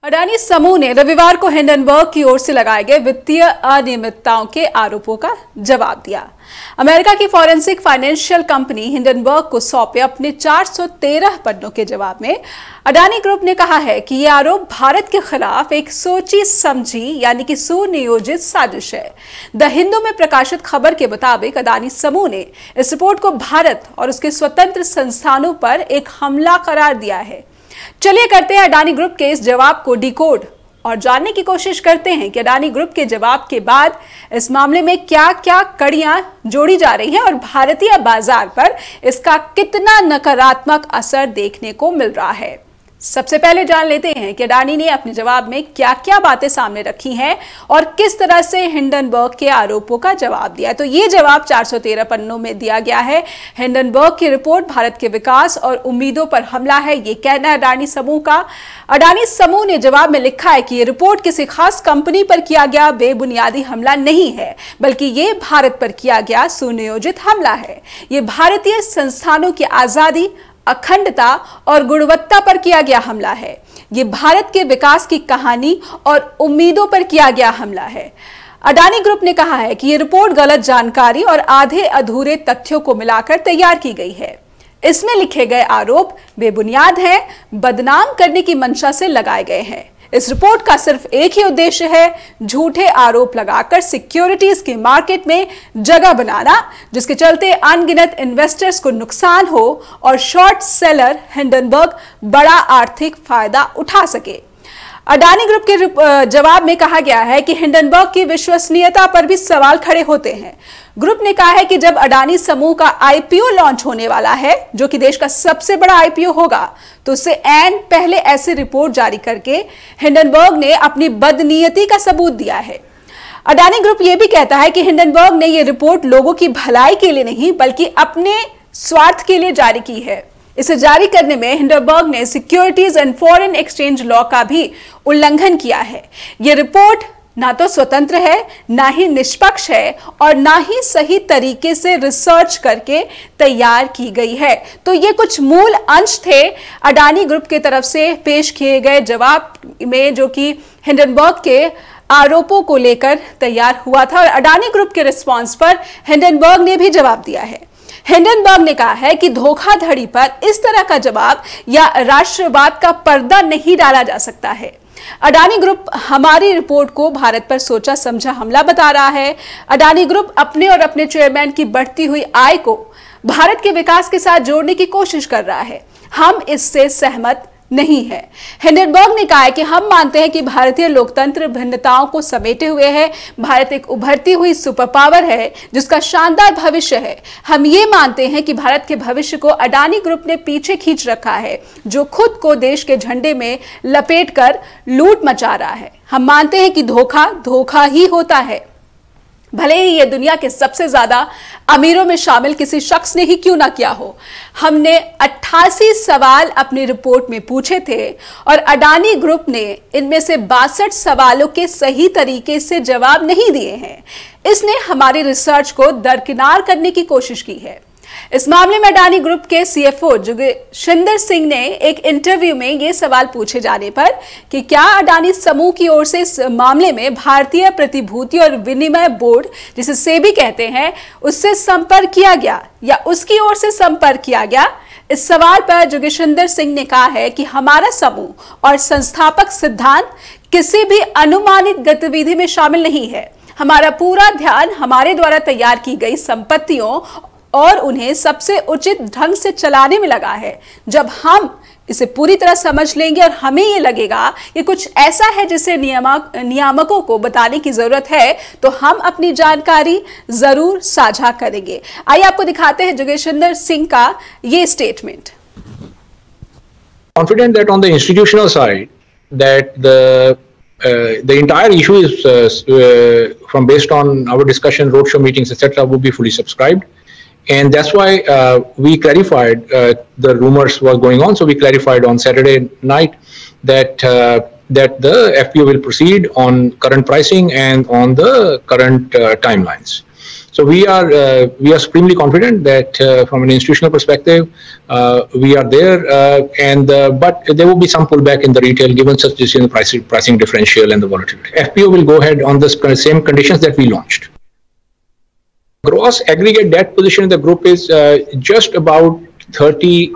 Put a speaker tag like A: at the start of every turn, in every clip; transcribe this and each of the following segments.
A: अडानी समूह ने रविवार को हिंडनबर्ग की ओर से लगाए गए वित्तीय अनियमितताओं के आरोपों का जवाब दिया। अमेरिका की फॉरेंसिक फाइनेंशियल कंपनी हिंडनबर्ग को सौंपे अपने 413 पन्नों के जवाब में अडानी ग्रुप ने कहा है कि यह आरोप भारत के खिलाफ एक सोची समझी यानी कि सुनियोजित साजिश है। द हिंदू में प्रकाशित खबर के मुताबिक अडानी समूह ने इस रिपोर्ट को भारत और उसके स्वतंत्र संस्थानों पर एक हमला करार दिया है। चलिए करते हैं अडानी ग्रुप के इस जवाब को डिकोड और जानने की कोशिश करते हैं कि अडानी ग्रुप के जवाब के बाद इस मामले में क्या क्या कड़ियां जोड़ी जा रही हैं और भारतीय बाजार पर इसका कितना नकारात्मक असर देखने को मिल रहा है। सबसे पहले जान लेते हैं कि अडानी ने अपने जवाब में क्या क्या बातें सामने रखी हैं और किस तरह से हिंडनबर्ग के आरोपों का जवाब दिया है। तो ये जवाब 413 पन्नों में दिया गया है। हिंडनबर्ग की रिपोर्ट भारत के विकास और उम्मीदों पर हमला है, ये कहना है अडानी समूह का। अडानी समूह ने जवाब में लिखा है कि ये रिपोर्ट किसी खास कंपनी पर किया गया बेबुनियादी हमला नहीं है, बल्कि ये भारत पर किया गया सुनियोजित हमला है। ये भारतीय संस्थानों की आजादी, अखंडता और गुणवत्ता पर किया गया हमला है। ये भारत के विकास की कहानी और उम्मीदों पर किया गया हमला है। अडानी ग्रुप ने कहा है कि ये रिपोर्ट गलत जानकारी और आधे अधूरे तथ्यों को मिलाकर तैयार की गई है। इसमें लिखे गए आरोप बेबुनियाद हैं, बदनाम करने की मंशा से लगाए गए हैं। इस रिपोर्ट का सिर्फ एक ही उद्देश्य है, झूठे आरोप लगाकर सिक्योरिटीज के मार्केट में जगह बनाना, जिसके चलते अनगिनत इन्वेस्टर्स को नुकसान हो और शॉर्ट सेलर हिंडनबर्ग बड़ा आर्थिक फायदा उठा सके। अडानी ग्रुप के जवाब में कहा गया है कि हिंडनबर्ग की विश्वसनीयता पर भी सवाल खड़े होते हैं। ग्रुप ने कहा है कि जब अडानी समूह का आईपीओ लॉन्च होने वाला है, जो कि देश का सबसे बड़ा आईपीओ होगा, तो उससे ऐन पहले ऐसी रिपोर्ट जारी करके हिंडनबर्ग ने अपनी बदनीयती का सबूत दिया है। अडानी ग्रुप यह भी कहता है कि हिंडनबर्ग ने यह रिपोर्ट लोगों की भलाई के लिए नहीं बल्कि अपने स्वार्थ के लिए जारी की है। इसे जारी करने में हिंडनबर्ग ने securities and foreign exchange law का भी उल्लंघन किया है। यह रिपोर्ट ना तो स्वतंत्र है, ना ही निष्पक्ष है और ना ही सही तरीके से रिसर्च करके तैयार की गई है। तो ये कुछ मूल अंश थे अडानी ग्रुप की तरफ से पेश किए गए जवाब में, जो कि हिंडनबर्ग के आरोपों को लेकर तैयार हुआ था और अडानी ग्रुप के रिस्पांस पर हिंडनबर्ग ने भी जवाब दिया है। हिंडनबर्ग ने कहा है कि धोखाधड़ी पर इस तरह का जवाब या राष्ट्रवाद का पर्दा नहीं डाला जा सकता है। अडानी ग्रुप हमारी रिपोर्ट को भारत पर सोचा समझा हमला बता रहा है। अडानी ग्रुप अपने और अपने चेयरमैन की बढ़ती हुई आय को भारत के विकास के साथ जोड़ने की कोशिश कर रहा है। हम इससे सहमत नहीं है। हिंडनबर्ग ने कहा है कि हम मानते हैं कि भारतीय लोकतंत्र भिन्नताओं को समेटे हुए है। भारत एक उभरती हुई सुपर पावर है जिसका शानदार भविष्य है। हम ये मानते हैं कि भारत के भविष्य को अडानी ग्रुप ने पीछे खींच रखा है, जो खुद को देश के झंडे में लपेटकर लूट मचा रहा है। हम मानते हैं कि धोखा धोखा ही होता है, भले ही ये दुनिया के सबसे ज्यादा अमीरों में शामिल किसी शख्स ने ही क्यों ना किया हो। हमने 88 सवाल अपनी रिपोर्ट में पूछे थे और अडानी ग्रुप ने इनमें से 62 सवालों के सही तरीके से जवाब नहीं दिए हैं। इसने हमारी रिसर्च को दरकिनार करने की कोशिश की है। इस मामले में अडानी ग्रुप के सीएफओ जोगेशिंदर सिंह ने एक इंटरव्यू में यह सवाल पूछे जाने पर कि क्या अडानी समूह की ओर से इस मामले में भारतीय प्रतिभूति और विनिमय बोर्ड, जिसे सेबी कहते हैं, उससे संपर्क किया गया या उसकी ओर से संपर्क किया गया। इस सवाल पर जोगेशिंदर सिंह ने कहा है कि हमारा समूह और संस्थापक सिद्धांत किसी भी अनुमानित गतिविधि में शामिल नहीं है। हमारा पूरा ध्यान हमारे द्वारा तैयार की गई संपत्तियों और उन्हें सबसे उचित ढंग से चलाने में लगा है। जब हम इसे पूरी तरह समझ लेंगे और हमें ये लगेगा कि कुछ ऐसा है जिसे नियामकों को बताने की जरूरत है, तो हम अपनी जानकारी जरूर साझा करेंगे। आइए आपको दिखाते हैं जोगेशिंदर सिंह का ये statement.
B: Confident that on the institutional side that the entire issue is from based on our discussion, roadshow meetings, etc., would be fully subscribed. And that's why we clarified the rumors were going on. So we clarified on Saturday night that that the FPO will proceed on current pricing and on the current timelines. So we are supremely confident that from an institutional perspective, we are there, but there will be some pullback in the retail given such pricing differential and the volatility. FPO will go ahead on the same conditions that we launched. Gross aggregate debt position in the group is just about 30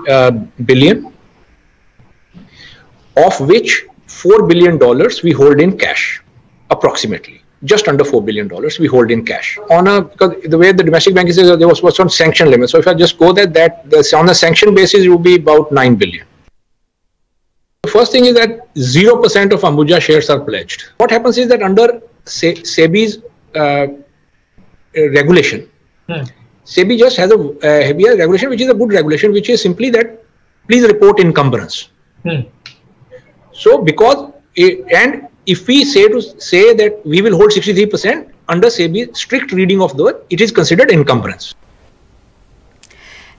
B: billion, of which $4 billion we hold in cash, approximately. Just under $4 billion we hold in cash. Because the way the domestic bank is, there was some sanction limit. So if I just go on the sanction basis, it will be about 9 billion. The first thing is that 0% of Ambuja shares are pledged. What happens is that under SEBI's regulation, SEBI just has a regulation which is a good regulation, which is simply that please report encumbrance. So if we say that we will hold 63%, under SEBI strict reading of it is considered encumbrance.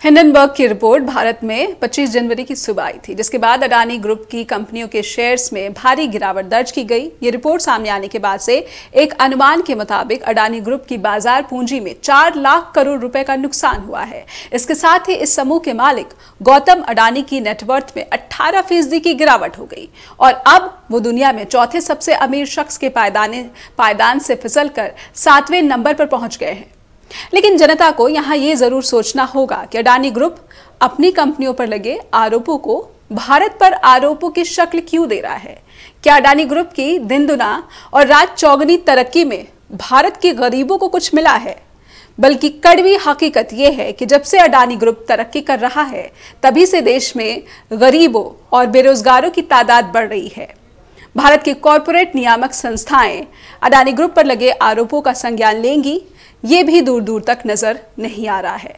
A: Hindenburg की report Bharat में 25 जनवरी की सुबह आई थी, जिसके बाद Adani group की कंपनियों के शेयर्स में भारी गिरावट दर्ज की गई। ये रिपोर्ट सामने आने के बाद से एक अनुमान के मुताबिक अडानी ग्रुप की बाजार पूंजी में 4 लाख करोड़ रुपए का नुकसान हुआ है। इसके साथ ही इस समूह के मालिक गौतम अडानी की नेटवर्थ में 18% की गिरावट हो गई और अब वो दुनिया में चौथे सबसे अमीर शख्स के पायदान से फिसलकर 7वें नंबर पर पहुंच गए हैं। लेकिन जनता को यहां यह जरूर सोचना होगा कि अडानी ग्रुप अपनी कंपनियों पर लगे आरोपों को भारत पर आरोपों की शक्ल क्यों दे रहा है। क्या अडानी ग्रुप की दिन दुना और रात चौगुनी तरक्की में भारत के गरीबों को कुछ मिला है? बल्कि कड़वी हकीकत यह है कि जब से अडानी ग्रुप तरक्की कर रहा है, तभी से देश में गरीबों और बेरोजगारों की तादाद बढ़ रही है। भारत की कॉरपोरेट नियामक संस्थाएं अडानी ग्रुप पर लगे आरोपों का संज्ञान लेंगी, ये भी दूर दूर तक नजर नहीं आ रहा है।